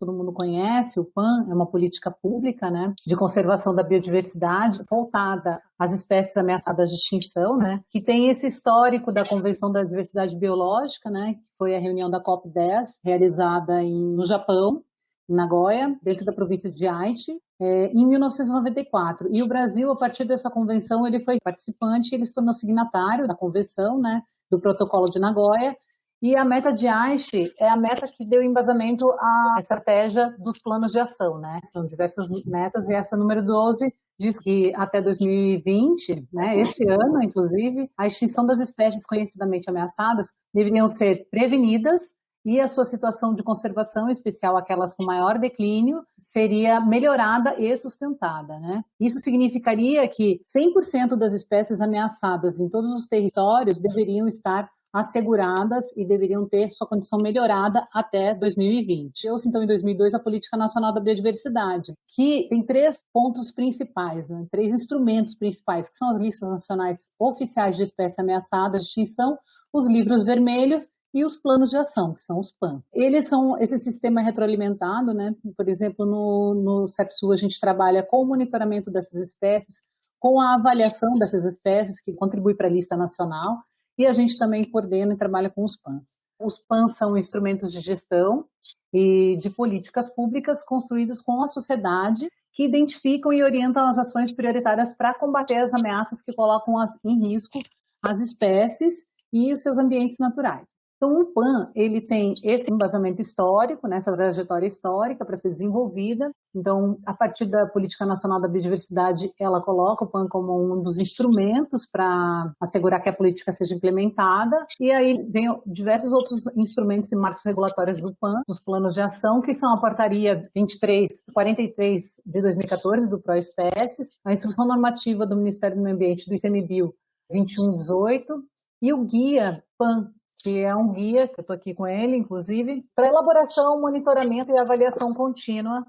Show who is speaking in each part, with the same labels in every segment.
Speaker 1: todo mundo conhece, o PAN é uma política pública, né, de conservação da biodiversidade voltada às espécies ameaçadas de extinção, né, que tem esse histórico da Convenção da Diversidade Biológica, né, que foi a reunião da COP10, realizada no Japão, em Nagoya, dentro da província de Aichi, em 1994. E o Brasil, a partir dessa convenção, ele foi participante, ele se tornou signatário da convenção, né, do Protocolo de Nagoya. E a meta de Aichi é a meta que deu embasamento à estratégia dos planos de ação, né? São diversas metas, e essa número 12 diz que até 2020, né, este ano, inclusive, a extinção das espécies conhecidamente ameaçadas deveriam ser prevenidas e a sua situação de conservação, em especial aquelas com maior declínio, seria melhorada e sustentada, né? Isso significaria que 100% das espécies ameaçadas em todos os territórios deveriam estar asseguradas e deveriam ter sua condição melhorada até 2020. Eu então, em 2002, a Política Nacional da Biodiversidade, que tem 3 pontos principais, né? 3 instrumentos principais, que são as listas nacionais oficiais de espécies ameaçadas de extinção, os livros vermelhos e os planos de ação, que são os PANs. Eles são esse sistema retroalimentado, né? Por exemplo, no CEPSU a gente trabalha com o monitoramento dessas espécies, com a avaliação dessas espécies, que contribui para a lista nacional, e a gente também coordena e trabalha com os PANs. Os PANs são instrumentos de gestão e de políticas públicas construídos com a sociedade, que identificam e orientam as ações prioritárias para combater as ameaças que colocam em risco as espécies e os seus ambientes naturais. Então, o PAN, ele tem esse embasamento histórico, né, essa trajetória histórica para ser desenvolvida. Então, a partir da Política Nacional da Biodiversidade, ela coloca o PAN como um dos instrumentos para assegurar que a política seja implementada. E aí vem diversos outros instrumentos e marcos regulatórios do PAN, dos planos de ação, que são a Portaria 2343 de 2014, do PROESPécies, a Instrução Normativa do Ministério do Meio Ambiente, do ICMBio 2118, e o Guia PAN, que é um guia, que eu estou aqui com ele, inclusive, para elaboração, monitoramento e avaliação contínua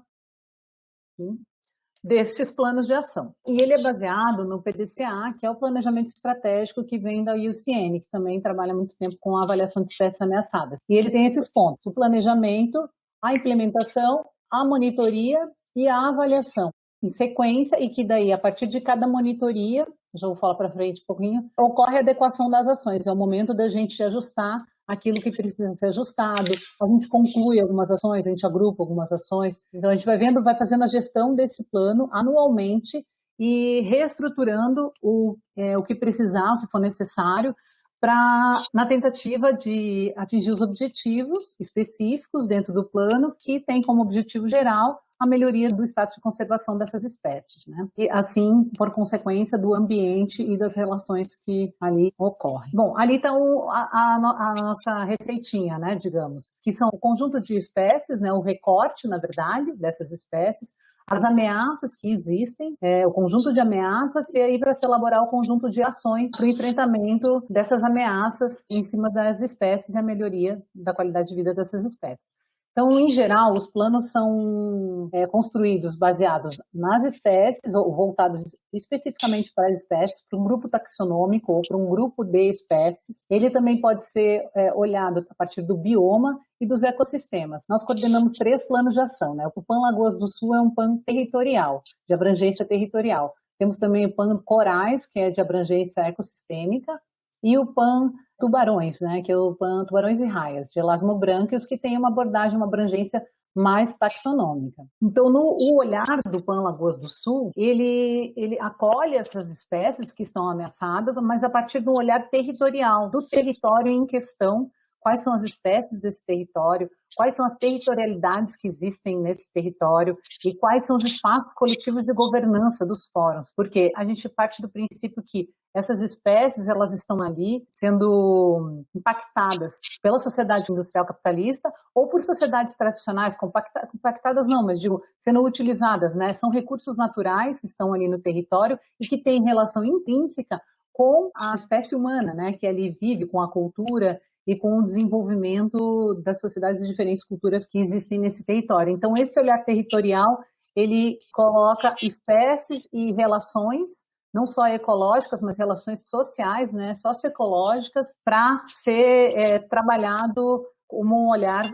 Speaker 1: destes planos de ação. E ele é baseado no PDCA, que é o Planejamento Estratégico que vem da IUCN, que também trabalha há muito tempo com a avaliação de espécies ameaçadas. E ele tem esses pontos: o planejamento, a implementação, a monitoria e a avaliação em sequência, e que daí, a partir de cada monitoria, já vou falar para frente um pouquinho, ocorre a adequação das ações. É o momento da gente ajustar aquilo que precisa ser ajustado, a gente conclui algumas ações, a gente agrupa algumas ações. Então, a gente vai vendo, vai fazendo a gestão desse plano anualmente e reestruturando o que precisar, o que for necessário, na tentativa de atingir os objetivos específicos dentro do plano, que tem como objetivo geral a melhoria do status de conservação dessas espécies, né? E assim, por consequência do ambiente e das relações que ali ocorrem. Bom, ali está a nossa receitinha, né, digamos, que são o conjunto de espécies, né, o recorte, na verdade, dessas espécies, as ameaças que existem, o conjunto de ameaças, e aí para se elaborar o conjunto de ações para o enfrentamento dessas ameaças em cima das espécies e a melhoria da qualidade de vida dessas espécies. Então, em geral, os planos são construídos baseados nas espécies, ou voltados especificamente para as espécies, para um grupo taxonômico ou para um grupo de espécies. Ele também pode ser olhado a partir do bioma e dos ecossistemas. Nós coordenamos 3 planos de ação, né? O PAN Lagoas do Sul é um PAN territorial, de abrangência territorial. Temos também o PAN Corais, que é de abrangência ecossistêmica, e o PAN Tubarões, né, que é o PAN Tubarões e Raias, de Elasmobranchius, que tem uma abordagem, uma abrangência mais taxonômica. Então, o olhar do PAN Lagoas do Sul, ele acolhe essas espécies que estão ameaçadas, mas a partir de um olhar territorial, do território em questão, quais são as espécies desse território, quais são as territorialidades que existem nesse território e quais são os espaços coletivos de governança dos fóruns, porque a gente parte do princípio que essas espécies, elas estão ali sendo impactadas pela sociedade industrial capitalista ou por sociedades tradicionais, compactadas não, mas digo, sendo utilizadas, né? São recursos naturais que estão ali no território e que têm relação intrínseca com a espécie humana, né? Que ali vive com a cultura e com o desenvolvimento das sociedades de diferentes culturas que existem nesse território. Então, esse olhar territorial, ele coloca espécies e relações, não só ecológicas, mas relações sociais, né, socioecológicas, para ser trabalhado como um olhar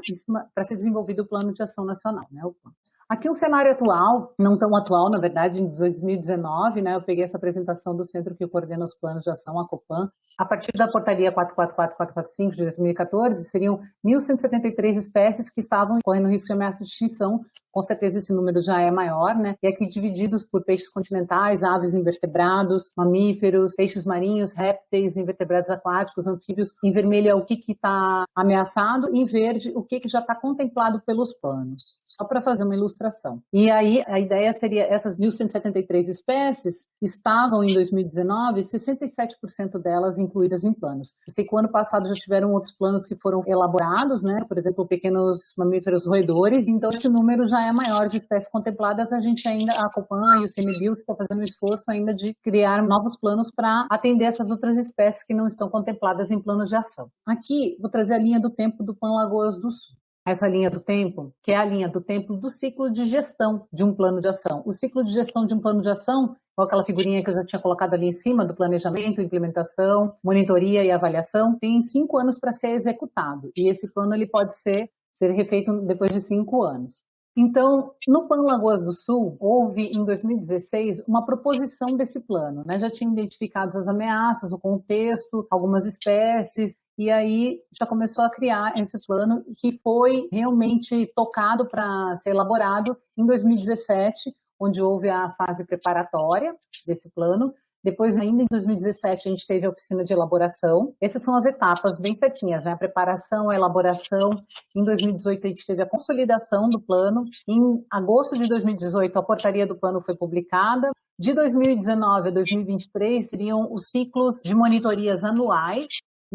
Speaker 1: para ser desenvolvido o Plano de Ação Nacional, né? Aqui um cenário atual, não tão atual, na verdade, em 2019, né, eu peguei essa apresentação do centro que coordena os planos de ação, a Copan. A partir da portaria 444-445 de 2014, seriam 1.173 espécies que estavam correndo risco de ameaça de extinção. Com certeza esse número já é maior, né? E aqui divididos por peixes continentais, aves invertebrados, mamíferos, peixes marinhos, répteis, invertebrados aquáticos, anfíbios. Em vermelho é o que está ameaçado, em verde o que já está contemplado pelos planos. Só para fazer uma ilustração. E aí a ideia seria, essas 1.173 espécies estavam em 2019, 67% delas incluídas em planos. Eu sei que o ano passado já tiveram outros planos que foram elaborados, né? Por exemplo, pequenos mamíferos roedores, então esse número já é maior de espécies contempladas. A gente ainda, a Copan e o CMBio estão fazendo um esforço ainda de criar novos planos para atender essas outras espécies que não estão contempladas em planos de ação. Aqui, vou trazer a linha do tempo do PAN Lagoas do Sul. Essa linha do tempo, que é a linha do tempo do ciclo de gestão de um plano de ação. O ciclo de gestão de um plano de ação, com aquela figurinha que eu já tinha colocado ali em cima, do planejamento, implementação, monitoria e avaliação, tem 5 anos para ser executado. E esse plano ele pode ser refeito depois de 5 anos. Então, no PAN Lagoas do Sul, houve, em 2016, uma proposição desse plano, né? Já tinham identificado as ameaças, o contexto, algumas espécies, e aí já começou a criar esse plano que foi realmente tocado para ser elaborado em 2017, onde houve a fase preparatória desse plano. Depois, ainda em 2017, a gente teve a oficina de elaboração. Essas são as etapas bem certinhas, né? A preparação, a elaboração. Em 2018, a gente teve a consolidação do plano. Em agosto de 2018, a portaria do plano foi publicada. De 2019 a 2023, seriam os ciclos de monitorias anuais.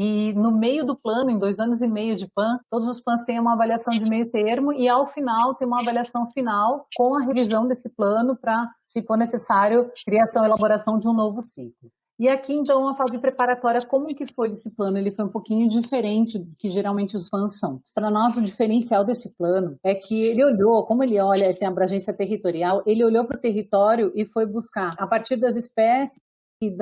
Speaker 1: E no meio do plano, em 2 anos e meio de PAN, todos os PANs têm uma avaliação de meio termo e, ao final, tem uma avaliação final com a revisão desse plano para, se for necessário, criação e elaboração de um novo ciclo. E aqui, então, a fase preparatória, como que foi esse plano? Ele foi um pouquinho diferente do que geralmente os PANs são. Para nós, o diferencial desse plano é que ele olhou, como ele olha, ele tem abrangência territorial, ele olhou para o território e foi buscar, a partir das espécies, e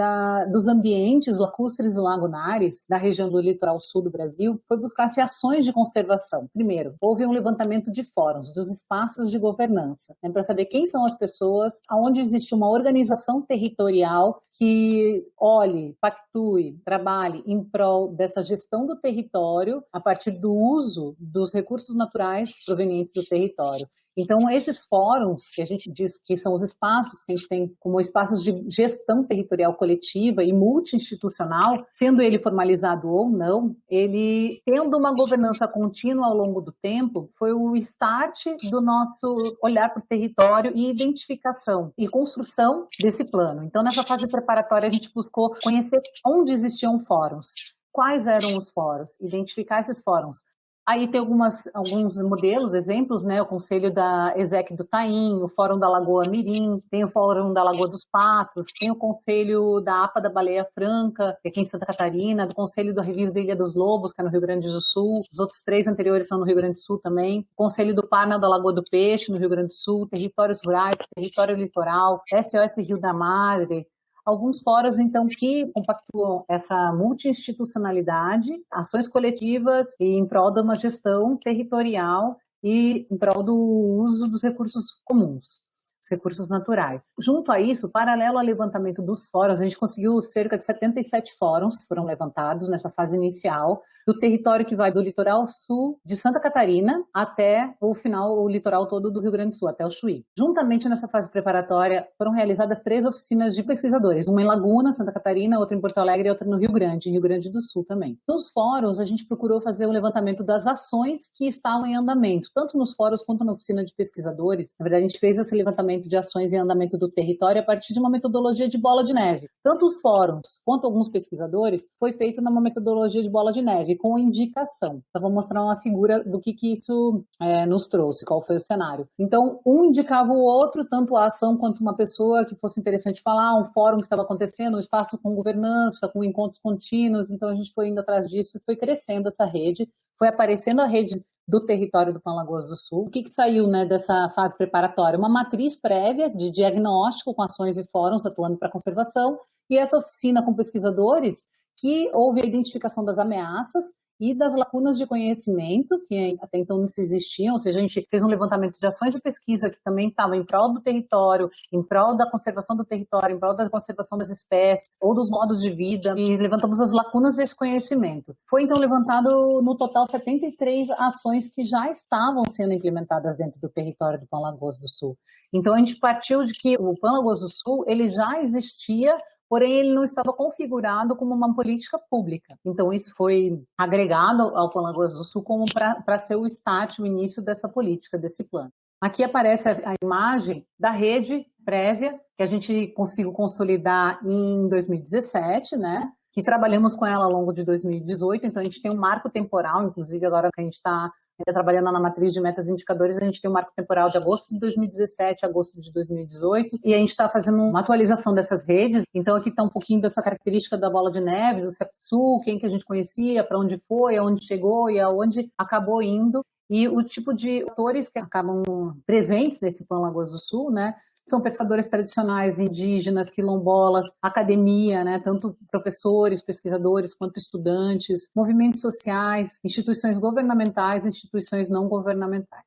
Speaker 1: dos ambientes lacustres e lagunares da região do litoral sul do Brasil, foi buscar-se ações de conservação. Primeiro, houve um levantamento de fóruns, dos espaços de governança, né, para saber quem são as pessoas, aonde existe uma organização territorial que olhe, pactue, trabalhe em prol dessa gestão do território a partir do uso dos recursos naturais provenientes do território. Então, esses fóruns, que a gente diz que são os espaços que a gente tem como espaços de gestão territorial coletiva e multi-institucional, sendo ele formalizado ou não, ele, tendo uma governança contínua ao longo do tempo, foi o start do nosso olhar para o território e identificação e construção desse plano. Então, nessa fase preparatória, a gente buscou conhecer onde existiam fóruns, quais eram os fóruns, identificar esses fóruns. Aí tem alguns modelos, exemplos, né? O Conselho da ESEC do Taim, o Fórum da Lagoa Mirim, tem o Fórum da Lagoa dos Patos, tem o Conselho da APA da Baleia Franca, que é aqui em Santa Catarina, do Conselho do Reviso da Ilha dos Lobos, que é no Rio Grande do Sul, os outros 3 anteriores são no Rio Grande do Sul também, o Conselho do Parna da Lagoa do Peixe, no Rio Grande do Sul, Territórios Rurais, Território Litoral, SOS Rio da Madre, alguns fóruns, então, que compactuam essa multi-institucionalidade, ações coletivas e em prol de uma gestão territorial e em prol do uso dos recursos comuns, os recursos naturais. Junto a isso, paralelo ao levantamento dos fóruns, a gente conseguiu cerca de 77 fóruns foram levantados nessa fase inicial, do território que vai do litoral sul de Santa Catarina até o final, o litoral todo do Rio Grande do Sul, até o Chuí. Juntamente nessa fase preparatória, foram realizadas 3 oficinas de pesquisadores, uma em Laguna, Santa Catarina, outra em Porto Alegre e outra no Rio Grande do Sul também. Nos fóruns, a gente procurou fazer o levantamento das ações que estavam em andamento, tanto nos fóruns quanto na oficina de pesquisadores. Na verdade, a gente fez esse levantamento de ações em andamento do território a partir de uma metodologia de bola de neve. Tanto os fóruns quanto alguns pesquisadores foi feito numa metodologia de bola de neve, com indicação. Então, vou mostrar uma figura do que isso nos trouxe, qual foi o cenário. Então, um indicava o outro, tanto a ação quanto uma pessoa que fosse interessante falar, um fórum que estava acontecendo, um espaço com governança, com encontros contínuos. Então, a gente foi indo atrás disso e foi crescendo essa rede, foi aparecendo a rede do território do PAN Lagoas do Sul. O que saiu, né, dessa fase preparatória? Uma matriz prévia de diagnóstico com ações e fóruns atuando para a conservação, e essa oficina com pesquisadores que houve a identificação das ameaças e das lacunas de conhecimento, que até então não se existiam, ou seja, a gente fez um levantamento de ações de pesquisa que também estavam em prol do território, em prol da conservação do território, em prol da conservação das espécies, ou dos modos de vida, e levantamos as lacunas desse conhecimento. Foi então levantado, no total, 73 ações que já estavam sendo implementadas dentro do território do Pan Lagoas do Sul. Então a gente partiu de que o Pan Lagoas do Sul, ele já existia, porém ele não estava configurado como uma política pública. Então isso foi agregado ao Pan Lagoas do Sul como para ser o start, o início dessa política, desse plano. Aqui aparece a imagem da rede prévia, que a gente conseguiu consolidar em 2017, né? Que trabalhamos com ela ao longo de 2018, então a gente tem um marco temporal, inclusive agora que a gente está trabalhando na matriz de metas e indicadores, a gente tem um marco temporal de agosto de 2017 a agosto de 2018, e a gente está fazendo uma atualização dessas redes, então aqui está um pouquinho dessa característica da bola de neve, do CEPSUL, quem que a gente conhecia, para onde foi, aonde chegou e aonde acabou indo, e o tipo de atores que acabam presentes nesse Pan Lagoas do Sul, né? São pescadores tradicionais, indígenas, quilombolas, academia, né, tanto professores, pesquisadores, quanto estudantes, movimentos sociais, instituições governamentais, instituições não governamentais.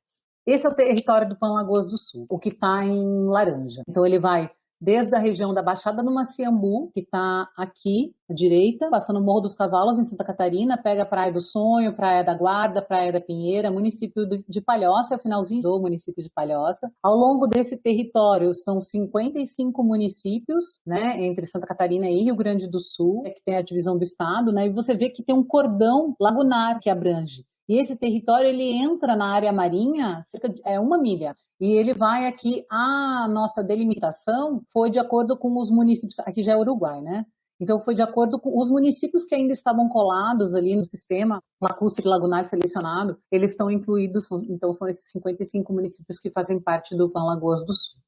Speaker 1: Esse é o território do Pan Lagoas do Sul, o que está em laranja. Então ele vai desde a região da Baixada do Maciambu, que está aqui à direita, passando o Morro dos Cavalos, em Santa Catarina, pega a Praia do Sonho, Praia da Guarda, Praia da Pinheira, município de Palhoça, é o finalzinho do município de Palhoça. Ao longo desse território, são 55 municípios, né, entre Santa Catarina e Rio Grande do Sul, que tem a divisão do estado, né, e você vê que tem um cordão lagunar que abrange. E esse território, ele entra na área marinha, cerca de 1 milha. E ele vai aqui, a nossa delimitação foi de acordo com os municípios, aqui já é Uruguai, né? Então foi de acordo com os municípios que ainda estavam colados ali no sistema lacustre lagunar selecionado, eles estão incluídos, então são esses 55 municípios que fazem parte do Pan Lagoas do Sul.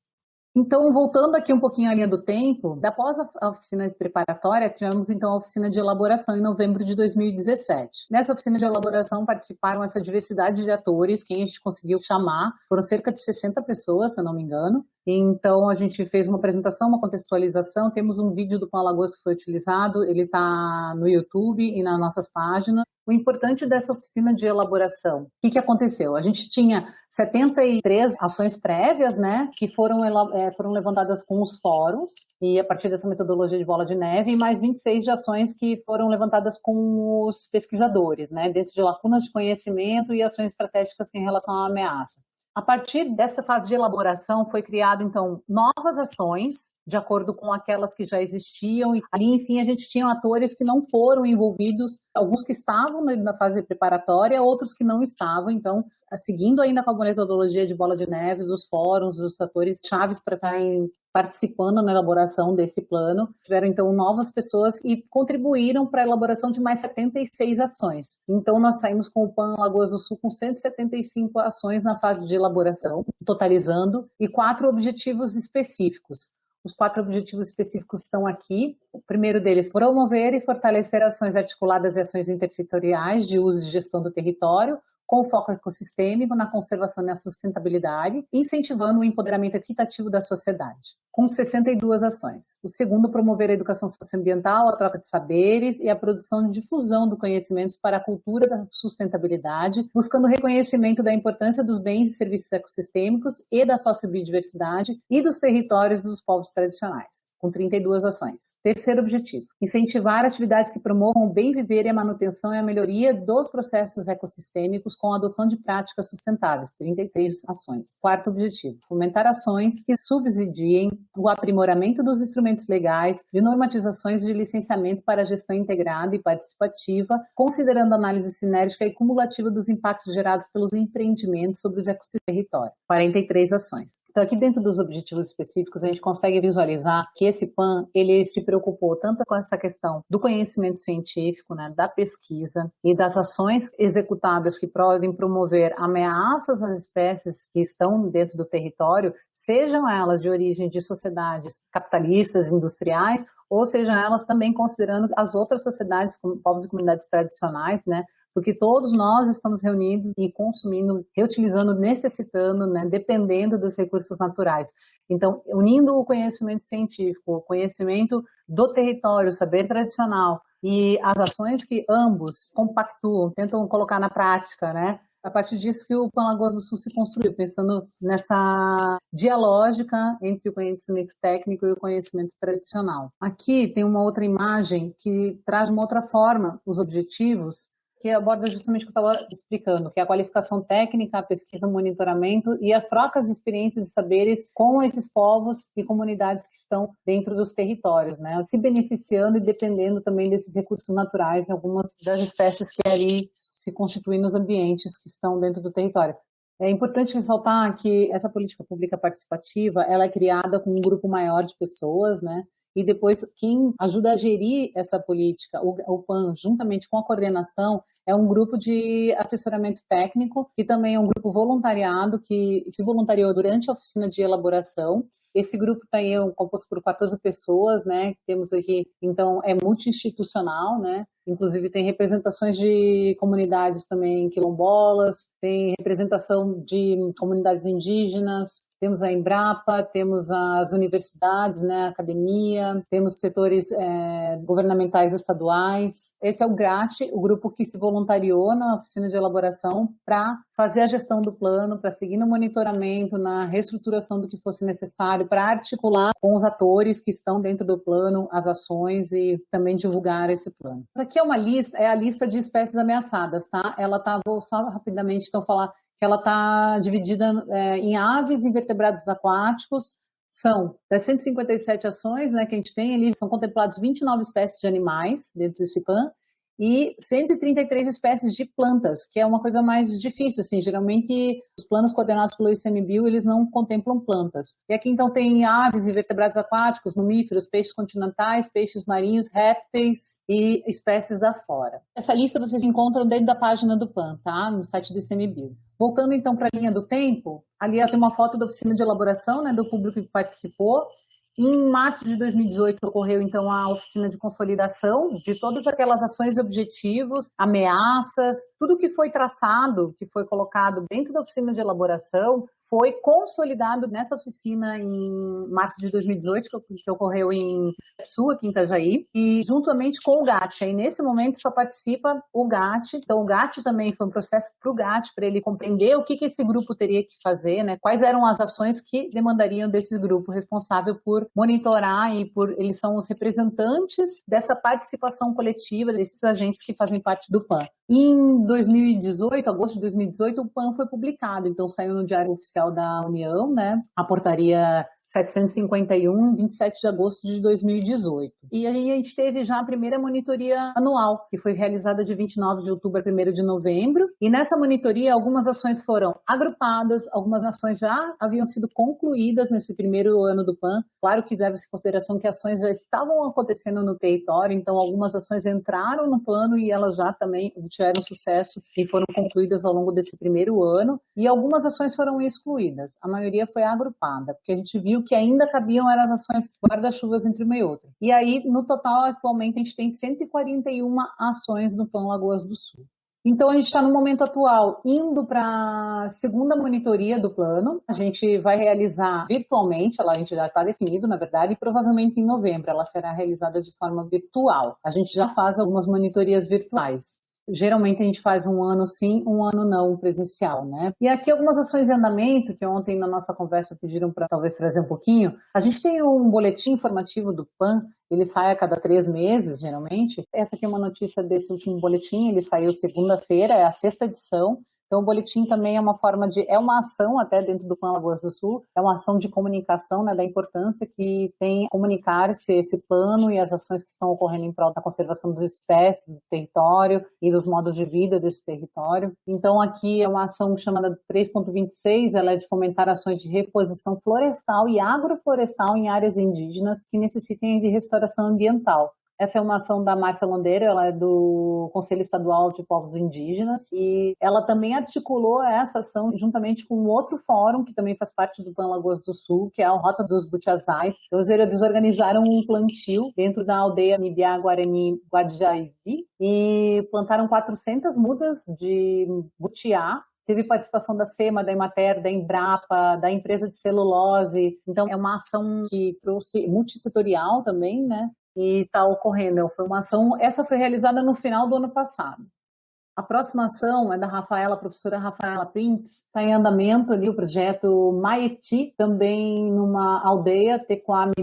Speaker 1: Então, voltando aqui um pouquinho à linha do tempo, após a oficina preparatória, tivemos então a oficina de elaboração em novembro de 2017. Nessa oficina de elaboração participaram essa diversidade de atores, quem a gente conseguiu chamar, foram cerca de 60 pessoas, se eu não me engano. Então, a gente fez uma apresentação, uma contextualização, temos um vídeo do Pan Lagoas que foi utilizado, ele está no YouTube e nas nossas páginas. O importante dessa oficina de elaboração, o que aconteceu? A gente tinha 73 ações prévias, né, que foram levantadas com os fóruns, e a partir dessa metodologia de bola de neve, e mais 26 de ações que foram levantadas com os pesquisadores, né, dentro de lacunas de conhecimento e ações estratégicas em relação à ameaça. A partir dessa fase de elaboração, foi criado, então, novas ações, de acordo com aquelas que já existiam, e ali, enfim, a gente tinha atores que não foram envolvidos, alguns que estavam na fase preparatória, outros que não estavam, então, seguindo ainda com a metodologia de bola de neve, dos fóruns, dos atores chaves para estarem participando na elaboração desse plano. Tiveram, então, novas pessoas e contribuíram para a elaboração de mais 76 ações. Então, nós saímos com o Pan Lagoas do Sul com 175 ações na fase de elaboração, totalizando, e 4 objetivos específicos. Os 4 objetivos específicos estão aqui. O primeiro deles, promover e fortalecer ações articuladas e ações intersetoriais de uso e gestão do território, com foco ecossistêmico na conservação e na sustentabilidade, incentivando o empoderamento equitativo da sociedade, com 62 ações. O segundo, promover a educação socioambiental, a troca de saberes e a produção de difusão do conhecimento para a cultura da sustentabilidade, buscando o reconhecimento da importância dos bens e serviços ecossistêmicos e da sociobiodiversidade e dos territórios dos povos tradicionais, com 32 ações. Terceiro objetivo, incentivar atividades que promovam o bem viver e a manutenção e a melhoria dos processos ecossistêmicos com a adoção de práticas sustentáveis, 33 ações. Quarto objetivo, fomentar ações que subsidiem o aprimoramento dos instrumentos legais de normatizações de licenciamento para a gestão integrada e participativa, considerando a análise sinérgica e cumulativa dos impactos gerados pelos empreendimentos sobre os ecossistemas do território. 43 ações. Então, aqui dentro dos objetivos específicos, a gente consegue visualizar que esse PAN, ele se preocupou tanto com essa questão do conhecimento científico, né, da pesquisa e das ações executadas que podem promover ameaças às espécies que estão dentro do território, sejam elas de origem de sociedades capitalistas, industriais, ou sejam elas também considerando as outras sociedades, como povos e comunidades tradicionais, né? Porque todos nós estamos reunidos e consumindo, reutilizando, necessitando, né, dependendo dos recursos naturais. Então, unindo o conhecimento científico, o conhecimento do território, o saber tradicional, e as ações que ambos compactuam, tentam colocar na prática, né? A partir disso que o Plan Lagoas do Sul se construiu, pensando nessa dialógica entre o conhecimento técnico e o conhecimento tradicional. Aqui tem uma outra imagem que traz de uma outra forma os objetivos, que aborda justamente o que eu estava explicando, que é a qualificação técnica, a pesquisa, o monitoramento e as trocas de experiências e saberes com esses povos e comunidades que estão dentro dos territórios, né? Se beneficiando e dependendo também desses recursos naturais, algumas das espécies que ali se constituem nos ambientes que estão dentro do território. É importante ressaltar que essa política pública participativa, ela é criada com um grupo maior de pessoas, né? E depois quem ajuda a gerir essa política, o PAN, juntamente com a coordenação, é um grupo de assessoramento técnico, que também é um grupo voluntariado, que se voluntariou durante a oficina de elaboração. Esse grupo está aí composto por 14 pessoas, né? Temos aqui, então, é multi-institucional, né? Inclusive tem representações de comunidades também quilombolas, tem representação de comunidades indígenas, temos a Embrapa, temos as universidades, né, a academia, temos setores governamentais estaduais. Esse é o GRAT, o grupo que se voluntariou na oficina de elaboração para fazer a gestão do plano, para seguir no monitoramento, na reestruturação do que fosse necessário, para articular com os atores que estão dentro do plano as ações e também divulgar esse plano. Essa aqui é uma lista, é a lista de espécies ameaçadas, tá? Ela tá, vou só rapidamente então falar que ela está dividida em aves e invertebrados aquáticos. São das 157 ações, né, que a gente tem ali, são contemplados 29 espécies de animais dentro desse PAN e 133 espécies de plantas, que é uma coisa mais difícil, assim, geralmente os planos coordenados pelo ICMBio, eles não contemplam plantas. E aqui então tem aves e vertebrados aquáticos, mamíferos, peixes continentais, peixes marinhos, répteis e espécies da flora. Essa lista vocês encontram dentro da página do PAN, tá? No site do ICMBio. Voltando então para a linha do tempo, ali tem uma foto da oficina de elaboração, né, do público que participou. Em março de 2018 ocorreu então a oficina de consolidação de todas aquelas ações e objetivos, ameaças, tudo que foi traçado, que foi colocado dentro da oficina de elaboração, foi consolidado nessa oficina em março de 2018, que ocorreu em Sul, aqui em Itajaí, e juntamente com o GAT. Aí nesse momento só participa o GAT, então o GAT também foi um processo para o GAT, para ele compreender o que esse grupo teria que fazer, né? Quais eram as ações que demandariam desse grupo responsável por monitorar e eles são os representantes dessa participação coletiva desses agentes que fazem parte do PAN. Em 2018, agosto de 2018, o PAN foi publicado, então saiu no Diário Oficial da União, né? A portaria 751, 27 de agosto de 2018. E aí a gente teve já a primeira monitoria anual, que foi realizada de 29 de outubro a 1º de novembro. E nessa monitoria, algumas ações foram agrupadas, algumas ações já haviam sido concluídas nesse primeiro ano do PAN. Claro que leva-se em consideração que ações já estavam acontecendo no território, então algumas ações entraram no plano e elas já também tiveram sucesso e foram concluídas ao longo desse primeiro ano. E algumas ações foram excluídas. A maioria foi agrupada, porque a gente viu que ainda cabiam eram as ações guarda-chuvas entre uma e outra. E aí, no total, atualmente, a gente tem 141 ações no PAN Lagoas do Sul. Então, a gente está no momento atual indo para a segunda monitoria do plano. A gente vai realizar virtualmente, a gente já está definido, na verdade, e provavelmente em novembro ela será realizada de forma virtual. A gente já faz algumas monitorias virtuais. Geralmente a gente faz um ano sim, um ano não presencial, né? E aqui algumas ações em andamento, que ontem na nossa conversa pediram para talvez trazer um pouquinho. A gente tem um boletim informativo do PAN, ele sai a cada 3 meses, geralmente. Essa aqui é uma notícia desse último boletim, ele saiu segunda-feira, é a 6ª edição. Então, o boletim também é uma forma é uma ação até dentro do PAN Lagoas do Sul, é uma ação de comunicação, né, da importância que tem comunicar esse plano e as ações que estão ocorrendo em prol da conservação das espécies, do território e dos modos de vida desse território. Então, aqui é uma ação chamada 3.26, ela é de fomentar ações de reposição florestal e agroflorestal em áreas indígenas que necessitem de restauração ambiental. Essa é uma ação da Márcia Londeira, ela é do Conselho Estadual de Povos Indígenas e ela também articulou essa ação juntamente com outro fórum que também faz parte do PAN Lagoas do Sul, que é a Rota dos Butiazais. Então, eles organizaram um plantio dentro da aldeia Mibiá Guarani Guadjaivi e plantaram 400 mudas de butiá. Teve participação da SEMA, da Emater, da Embrapa, da empresa de celulose. Então, é uma ação que trouxe multissetorial também, né? e está ocorrendo. Foi uma ação, essa foi realizada no final do ano passado. A próxima ação é da Rafaela, professora Rafaela Prints, está em andamento ali o projeto Maeti, também numa aldeia, Tequame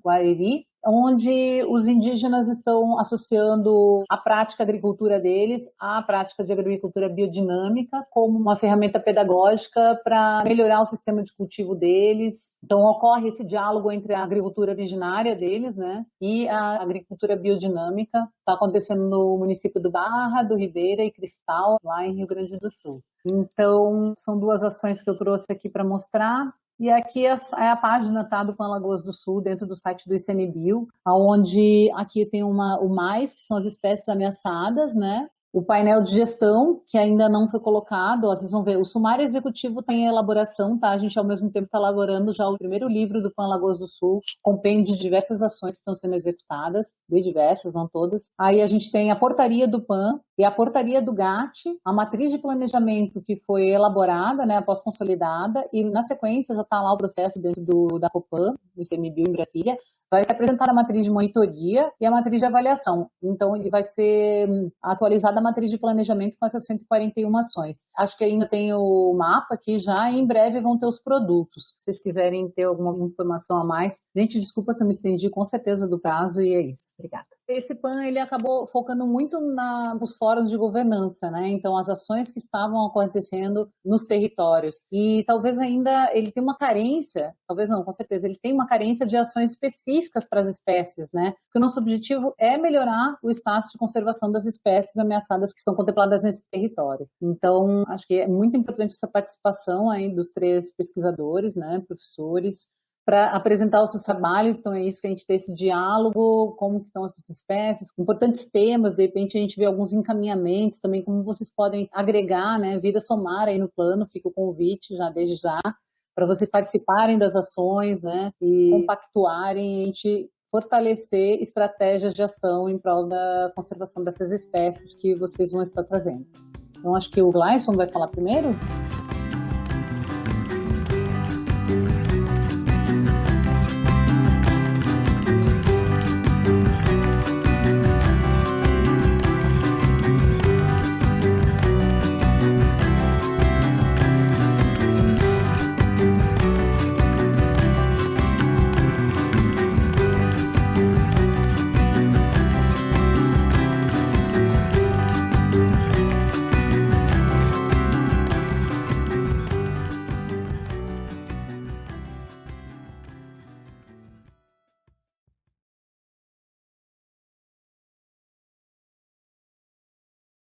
Speaker 1: Guariri, onde os indígenas estão associando a prática de agricultura deles à prática de agricultura biodinâmica como uma ferramenta pedagógica para melhorar o sistema de cultivo deles. Então ocorre esse diálogo entre a agricultura originária deles, né, e a agricultura biodinâmica. Está acontecendo no município do Barra, do Ribeira e Cristal, lá em Rio Grande do Sul. Então, são duas ações que eu trouxe aqui para mostrar. E aqui é a página, tá, do Pan Lagoas do Sul, dentro do site do ICMBio, onde aqui tem o mais, que são as espécies ameaçadas, né? O painel de gestão, que ainda não foi colocado, ó, vocês vão ver, o sumário executivo está em elaboração, tá? A gente, ao mesmo tempo, está elaborando já o primeiro livro do Pan Lagoas do Sul, compêndio de diversas ações que estão sendo executadas, bem diversas, não todas. Aí a gente tem a portaria do PAN e a portaria do GAT, a matriz de planejamento que foi elaborada, né, após consolidada, e na sequência já está lá o processo dentro da Copan, do ICMBio em Brasília, vai ser apresentada a matriz de monitoria e a matriz de avaliação. Então, ele vai ser atualizada a matriz de planejamento com essas 141 ações. Acho que ainda tem o mapa aqui já, e em breve vão ter os produtos. Se vocês quiserem ter alguma informação a mais. Gente, desculpa se eu me estendi, com certeza, do prazo, e é isso. Obrigada. Esse PAN, ele acabou focando muito nos fóruns de governança, né? Então, as ações que estavam acontecendo nos territórios. E talvez ainda ele tenha uma carência, talvez não, com certeza, ele tem uma carência de ações específicas para as espécies, né? Porque o nosso objetivo é melhorar o status de conservação das espécies ameaçadas que são contempladas nesse território. Então, acho que é muito importante essa participação aí dos 3 pesquisadores, né, professores, para apresentar os seus trabalhos. Então é isso que a gente tem, esse diálogo, como que estão essas espécies, importantes temas, de repente a gente vê alguns encaminhamentos também, como vocês podem agregar, né, vir a somar aí no plano, fica o convite já desde já, para vocês participarem das ações, né, e compactuarem, a gente fortalecer estratégias de ação em prol da conservação dessas espécies que vocês vão estar trazendo. Então acho que o Gleison vai falar primeiro.